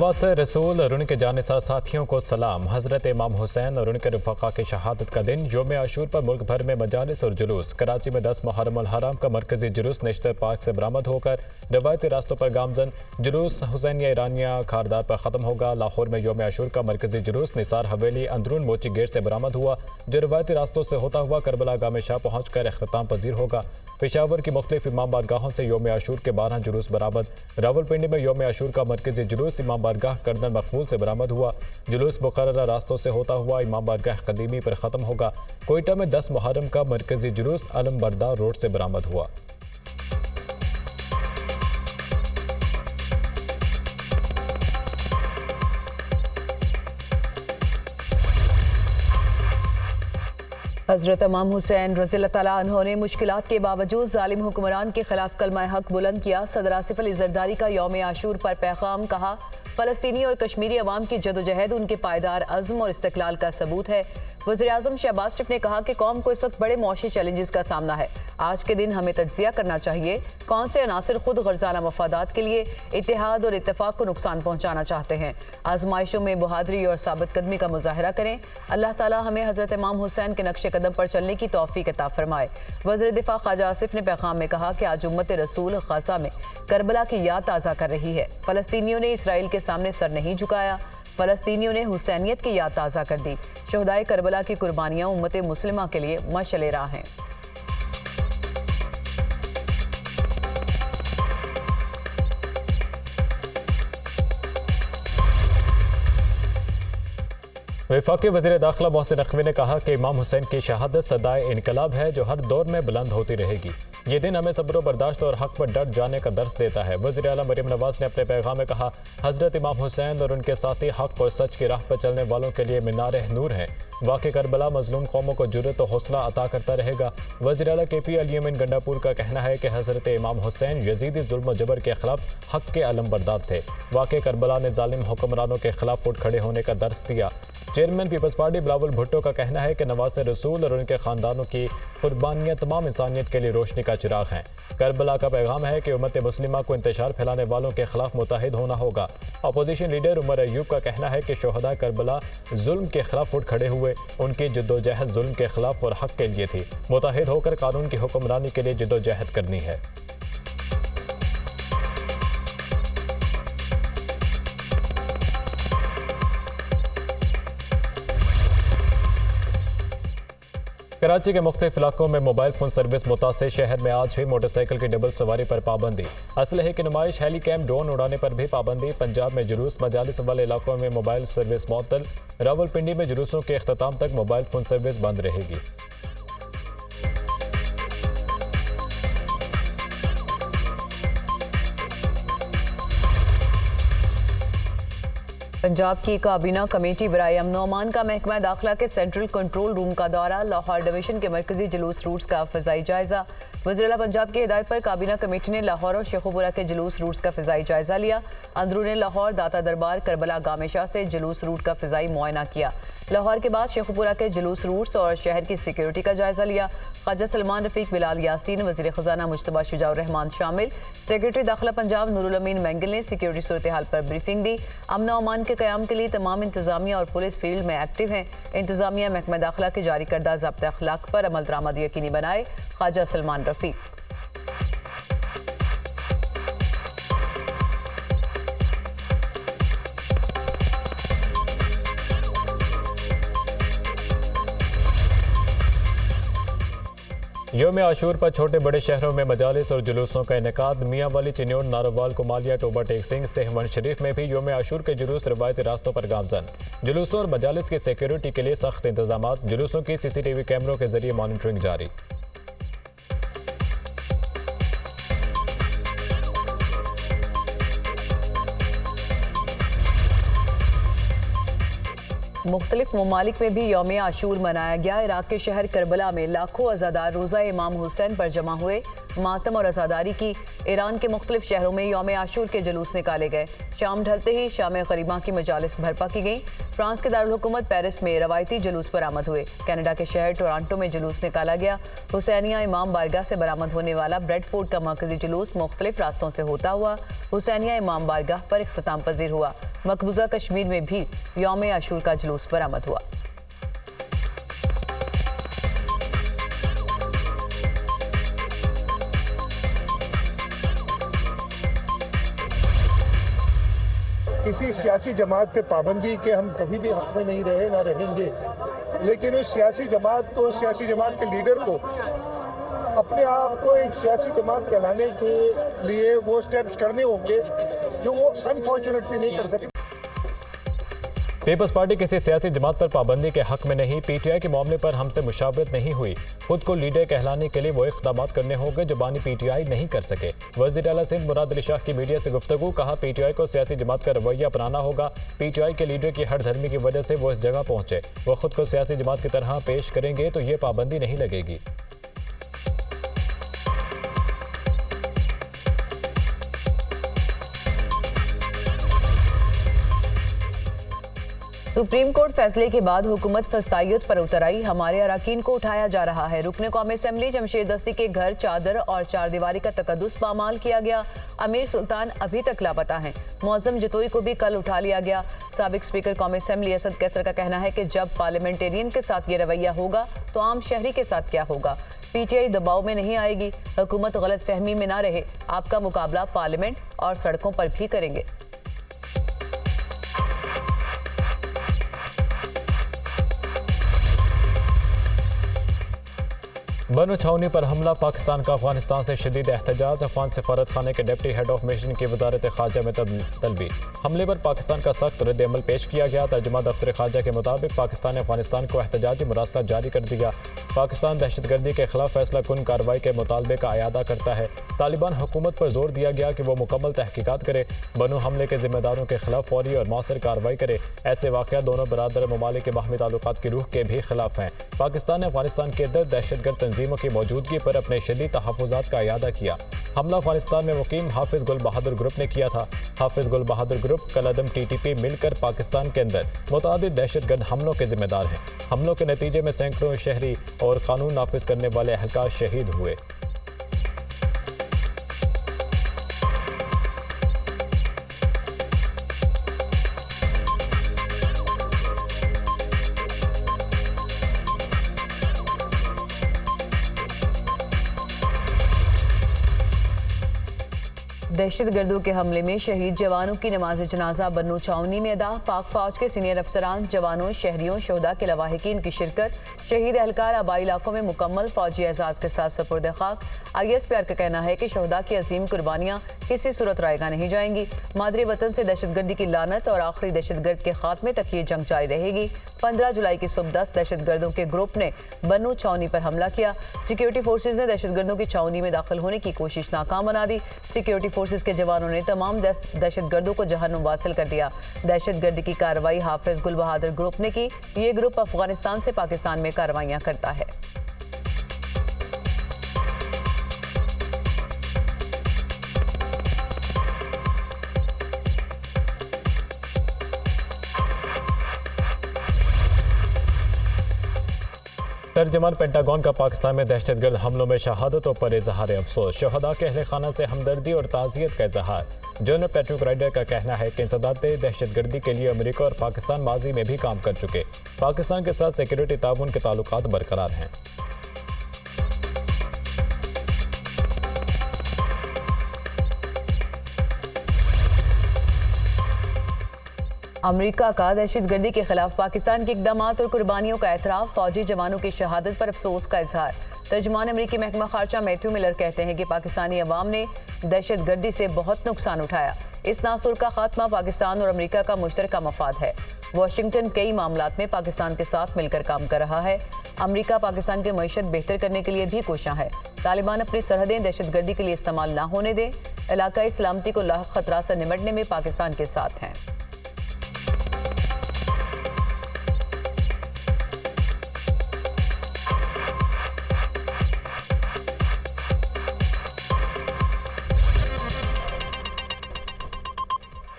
तकवा से रसूल और उनके जानिसार साथियों को सलाम। हज़रत इमाम हुसैन और उनके रफ़ाक़ा की शहादत का दिन यौम आशूर पर मुल्क भर में मजालिस और जुलूस। कराची में 10 मुहर्रम अल हराम का मरकजी जुलूस नेशनल पार्क से बरामद होकर रवायती रास्तों पर गामजन। जुलूस हुसैनिया ईरानिया खारदार पर ख़त्म होगा। लाहौर में यौम आशूर का मरकजी जुलूस निसार हवेली अंदरून मोची गेट से बरामद हुआ, जो रवायती रास्तों से होता हुआ करबला गामे शाह पहुँच कर अख्ताम पजीर होगा। पेशावर की मुख्तलिफ इमाम बारगाहों से यौम आशूर के 12 जुलूस बरामद। रावलपिंडी में यौम आशूर का मरकजी जुलूस इमाम बारगाह कर्नल मकबूल से बरामद हुआ। जुलूस मुकर्ररा रास्तों से होता हुआ इमाम बारगाह कदीमी पर ख़त्म होगा। कोयटा में 10 मुहर्रम का मरकजी जुलूस अलमबरदार रोड से बरामद हुआ। हज़रत इमाम हुसैन रज़ियल्लाहु तआला अन्हु ने मुश्किलात के बावजूद जालिम हुक्मरान के खिलाफ कलमा हक बुलंद किया। सदर आसिफ अली ज़रदारी का यौम आशूर पर पैगाम, कहा फ़लस्तीनी और कश्मीरी अवाम की जदोजहद उनके पायदार अज़्म और इस्तिक़लाल का सबूत है। वज़ीर-ए-आज़म शहबाज शरीफ ने कहा कि कौम को इस वक्त बड़े मौशी चैलेंजेस का सामना है। आज के दिन हमें तज्ज़िया करना चाहिए कौन से अनासर खुद गर्जाना मफादात के लिए इत्तेहाद और इत्तेफाक को नुकसान पहुँचाना चाहते हैं। आजमाइशों में बहादुरी और साबित कदमी का मुजाहरा करें। अल्लाह ताला हमें हज़रत इमाम हुसैन के नक्शे कदम पर चलने की तौफीक अता फरमाए। वज़ीर दिफा ख्वाजा आसिफ ने पैगाम में कहा कि आज उम्मत रसूल ग़ज़ा में करबला की याद ताज़ा कर रही है। फ़लस्तीनियों ने इसराइल के सामने सर नहीं झुकाया। फ़लस्तीनियों ने हुसैनियत की याद ताज़ा कर दी। शहदाए करबला की कुर्बानियाँ उम्मत मुस्लिमा के लिए मशअल राह हैं। वफाकी वज़ीर दाखिला मोहसिन नकवी ने कहा कि इमाम हुसैन की शहादत सदाए इनकलाब है जो हर दौर में बुलंद होती रहेगी। ये दिन हमें सब्र बर्दाश्त और हक पर डट जाने का दर्स देता है। वज़ीर आला मरियम नवाज ने अपने पैगाम में कहा, हज़रत इमाम हुसैन और उनके साथी हक और सच की राह पर चलने वालों के लिए मीनार नूर हैं। वाक़ई करबला मज़लूम कौमों को जुर्रत और हौसला अता करता रहेगा। वज़ीर आला KP अल-यमन गंडापुर का कहना है कि हज़रत इमाम हुसैन यजीदी जुल्म जबर के खिलाफ हक के अलमबरदार थे। वाक़ई करबला ने जालिम हुक्मरानों के खिलाफ उठ खड़े होने का दर्स दिया। Chairman people's party Bilawal Bhutto का कहना है कि नवाज़ रसूल और उनके ख़ानदानों की कुर्बानियाँ तमाम इंसानियत के लिए रोशनी का चिराग हैं। करबला का पैगाम है कि उम्मत मुस्लिमा को इंतशार फैलाने वालों के खिलाफ मुत्तहिद होना होगा। अपोजिशन लीडर उमर अयूब का कहना है कि शोहदा करबला जुल्म के खिलाफ उठ खड़े हुए। उनकी जद्दोजहद जुल्म के खिलाफ और हक के लिए थी। मुत्तहिद होकर कानून की हुक्मरानी के लिए जद्दोजहद करनी है। कराची के मुख्तलिफ इलाकों में मोबाइल फोन सर्विस मुतासिर। शहर में आज भी मोटरसाइकिल की डबल सवारी पर पाबंदी। असलहे की नुमाइश, हेली कैम, ड्रोन उड़ाने पर भी पाबंदी। पंजाब में जुलूस, मजालिस वाले इलाकों में मोबाइल सर्विस मुअत्तल। रावलपिंडी में जुलूसों के अख्ताम तक मोबाइल फोन सर्विस बंद रहेगी। पंजाब की काबीना कमेटी बराए अमन व अमान का महकमा दाखिला के सेंट्रल कंट्रोल रूम का दौरा। लाहौर डिवीजन के मरकजी जुलूस रूट्स का फ़िज़ाई जायज़ा। वज़ीर आला पंजाब की हिदायत पर काबीना कमेटी ने लाहौर और शेखुपुरा के जुलूस रूट्स का फ़िज़ाई जायज़ा लिया। अंदरून लाहौर, दाता दरबार, करबला गामे शाह से जुलूस रूट का फ़िज़ाई मुआयना किया। लाहौर के बाद शेखुपुरा के जुलूस रूट्स और शहर की सिक्योरिटी का जायज़ा लिया। ख्वाजा सलमान रफ़ीक, बिलाल यासीन, वज़ीर ख़ज़ाना मुज्तबा शुजाउर रहमान शामिल। सेक्रेटरी दाखिला पंजाब नूरुल अमीन मेंगल ने सिक्योरिटी सूरत हाल पर ब्रीफिंग दी। अमन व अमान के क़याम के लिए तमाम इंतज़ामिया और पुलिस फील्ड में एक्टिव हैं। इंतज़ामिया महकमा दाखिला की जारी करदा ज़ब्त अखलाक पर अमल दरामद यकीनी बनाए। ख्वाजा सलमान रफ़ीक। यौम आशूर पर छोटे बड़े शहरों में मजालिस और जुलूसों का इनेकाद। मियाँ वाली, चिन्योन, नारोवाल, कुमालिया, टोबा टेक सिंह, सेहवन शरीफ में भी यौम आशूर के जुलूस रवायती रास्तों पर गामजन। जुलूसों और मजालिस की सिक्योरिटी के लिए सख्त इंतजाम। जुलूसों की CCTV कैमरों के जरिए मॉनिटरिंग जारी। मुख्तलिफ ममालिक में भी यौम आशूर मनाया गया। इराक के शहर करबला में लाखों अज़ादार रोज़ा इमाम हुसैन पर जमा हुए। मातम और अज़ादारी की ईरान के मुख्तलिफ शहरों में यौम आशूर के जुलूस निकाले गए। शाम ढलते ही शाम गरीबा की मजालिस भरपा की गई। फ्रांस के दारुल हुकूमत पेरिस में रवायती जुलूस बरामद हुए। कनाडा के शहर टोरंटो में जुलूस निकाला गया। हुसैनिया इमाम बारगाह से बरामद होने वाला ब्रेडफोर्ड का मरकजी जुलूस मुख्तलिफ रास्तों से होता हुआ हुसैनिया इमाम बारगाह पर इख्तिताम पजीर हुआ। मकबूजा कश्मीर में भी यौम आशूर का जुलूस बरामद हुआ। किसी सियासी जमात पे पाबंदी के हम कभी भी हक में नहीं रहे, ना रहेंगे, लेकिन उस सियासी जमात के लीडर को अपने आप को एक सियासी जमात कहलाने के लिए वो स्टेप्स करने होंगे जो वो अनफॉर्चुनेटली नहीं कर सके। पीपल्स पार्टी किसी सियासी जमात पर पाबंदी के हक में नहीं। पीटीआई के मामले पर हमसे मुशावरत नहीं हुई। खुद को लीडर कहलाने के लिए वो इक़दाम करने होंगे जो बानी पीटीआई नहीं कर सके। वज़ीर आला सिंध मुराद अली शाह की मीडिया से गुफ्तगू, कहा पीटीआई को सियासी जमात का रवैया अपनाना होगा। पीटीआई के लीडर की हर धर्मी की वजह से वो इस जगह पहुंचे। वो खुद को सियासी जमात की तरह पेश करेंगे तो ये पाबंदी नहीं लगेगी। सुप्रीम कोर्ट फैसले के बाद हुकूमत फस्तायत पर उतर आई। हमारे अराकीन को उठाया जा रहा है। रुकने कौमी असेंबली जमशेद दस्ती के घर चादर और चारदीवारी का तकद्दुस पामाल किया गया। अमीर सुल्तान अभी तक लापता हैं। मुअज्जम जतोई को भी कल उठा लिया गया। साबिक स्पीकर कौमी असेंबली असद कैसर का कहना है कि जब पार्लियामेंटेरियन के साथ ये रवैया होगा तो आम शहरी के साथ क्या होगा। पीटीआई दबाव में नहीं आएगी। हुकूमत गलत फहमी में ना रहे। आपका मुकाबला पार्लियामेंट और सड़कों पर भी करेंगे। बनो छावनी पर हमला, पाकिस्तान का अफगानिस्तान से शदीद एहतजाज। अफगान सफारत खाने के डिप्टी हेड ऑफ मिशन की वजारत खारजा में तलबी। हमले पर पाकिस्तान का सख्त रद्द अमल पेश किया गया। तर्जुमा दफ्तर खारजा के मुताबिक पाकिस्तान ने अफगानिस्तान को एहतजाजी मुरासला जारी कर दिया। पाकिस्तान दहशतगर्दी के खिलाफ फैसला कुन कार्रवाई के मुतालबे का अयादा करता है। तालिबान हुकूमत पर जोर दिया गया कि वो मुकम्मल तहकीकात करे, बनो हमले के जिम्मेदारों के खिलाफ फौरी और मौसर कार्रवाई करे। ऐसे वाक़या दोनों बरादर ममालिक के बाहमी ताल्लुकात की रूह के भी खिलाफ हैं। पाकिस्तान ने अफगानिस्तान के अंदर दहशतगर्द तंजीमों की मौजूदगी पर अपने शदीद तहफ़्फ़ुज़ात का अयादा किया। हमला अफगानिस्तान में मुकीम हाफिज गुल बहादुर ग्रुप ने किया था। हाफिज गुल बहादुर ग्रुप, कलअदम टीटीपी मिलकर पाकिस्तान के अंदर मुतअद्दिद दहशतगर्द हमलों के जिम्मेदार हैं। हमलों के नतीजे में सैकड़ों शहरी और कानून नाफिज करने वाले अहलकार शहीद हुए। दहशतगर्दों के हमले में शहीद जवानों की नमाज जनाजा बन्नू छावनी में अदा। पाक फौज के सीनियर अफसरान, जवानों, शहरियों, शोहदा के लवाहिकीन की शिरकत। शहीद एहलकार आबाई इलाकों में मुकम्मल फौजी एजाज के साथ सपुर्द खाक। ISPR का कहना है कि शोहदा की अजीम कुर्बानियां किसी सूरत रायगा नहीं जाएंगी। मादरे वतन से दहशतगर्दी की लानत और आखिरी दहशतगर्द के खात्मे तक ये जंग जारी रहेगी। 15 जुलाई की सुबह 10 दहशतगर्दों के ग्रुप ने बन्नू छावनी पर हमला किया। सिक्योरिटी फोर्सेज ने दहशतगर्दों की छावनी में दाखिल होने की कोशिश नाकाम बना दी। सिक्योरिटी फोर्सेज के जवानों ने तमाम दहशतगर्दों को जहन्नुम वासिल कर दिया। दहशतगर्दी की कार्रवाई हाफिज गुल बहादुर ग्रुप ने की। ये ग्रुप अफगानिस्तान से पाकिस्तान में कार्रवाइयां करता है। तर्जमान पेंटागन का पाकिस्तान में दहशतगर्द हमलों में शहादतों पर इजहार अफसोस। शहदा के अहले खाना से हमदर्दी और ताज़ियत का इजहार। जनरल पैट्रिक राइडर का कहना है कि इंसदाद दहशतगर्दी के लिए अमेरिका और पाकिस्तान माजी में भी काम कर चुके। पाकिस्तान के साथ सिक्योरिटी ताउन के ताल्लुकात बरकरार हैं। अमेरिका का दहशतगर्दी के खिलाफ पाकिस्तान के इकदाम और कुर्बानियों का एतराफ़। फौजी जवानों की शहादत पर अफसोस का इजहार। तर्जुमान अमरीकी महकमा खारजा मैथ्यू मिलर कहते हैं कि पाकिस्तानी अवाम ने दहशतगर्दी से बहुत नुकसान उठाया। इस नासुर का खात्मा पाकिस्तान और अमेरिका का मुश्तरका मफाद है। वाशिंगटन कई मामलात में पाकिस्तान के साथ मिलकर काम कर रहा है। अमेरिका पाकिस्तान की मईशत बेहतर करने के लिए भी कोशां है। तालिबान अपनी सरहदें दहशतगर्दी के लिए इस्तेमाल न होने दें। इलाकाई सलामती को लाहक खतरा से निमटने में पाकिस्तान के साथ हैं।